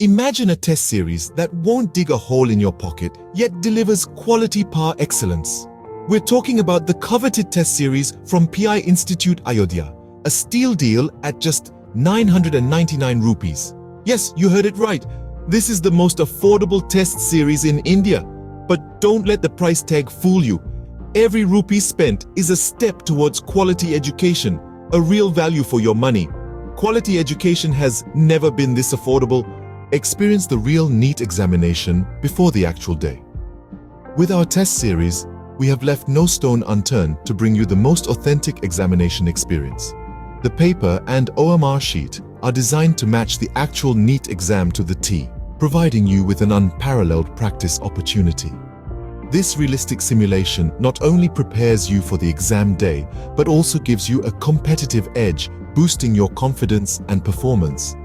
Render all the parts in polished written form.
Imagine a test series that won't dig a hole in your pocket, yet delivers quality par excellence. We're talking about the coveted test series from PI Institute Ayodhya, a steal deal at just 999 rupees. Yes, you heard it right. This is the most affordable test series in India. But don't let the price tag fool you. Every rupee spent is a step towards quality education, a real value for your money. Quality education has never been this affordable. Experience the real NEET examination before the actual day. With our test series, we have left no stone unturned to bring you the most authentic examination experience. The paper and OMR sheet are designed to match the actual NEET exam to the T, providing you with an unparalleled practice opportunity. This realistic simulation not only prepares you for the exam day, but also gives you a competitive edge, boosting your confidence and performance.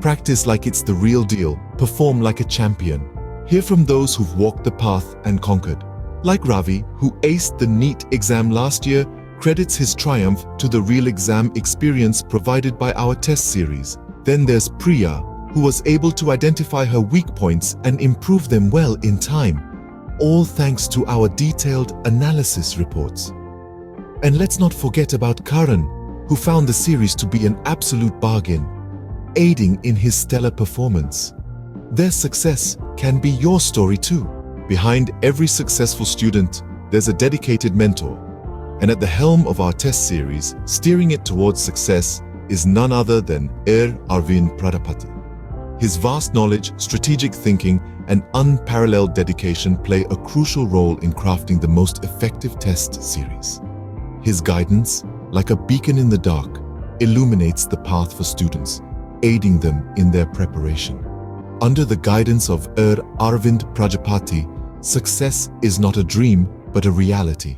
Practice like it's the real deal, perform like a champion. Hear from those who've walked the path and conquered. Like Ravi, who aced the NEET exam last year, credits his triumph to the real exam experience provided by our test series. Then there's Priya, who was able to identify her weak points and improve them well in time, all thanks to our detailed analysis reports. And let's not forget about Karan, who found the series to be an absolute bargain, aiding in his stellar performance. Their success can be your story too. Behind every successful student, there's a dedicated mentor. And at the helm of our test series, steering it towards success, is none other than Arvind Prajapati. His vast knowledge, strategic thinking, and unparalleled dedication play a crucial role in crafting the most effective test series. His guidance, like a beacon in the dark, illuminates the path for students, aiding them in their preparation. Under the guidance of Arvind Prajapati, success is not a dream, but a reality.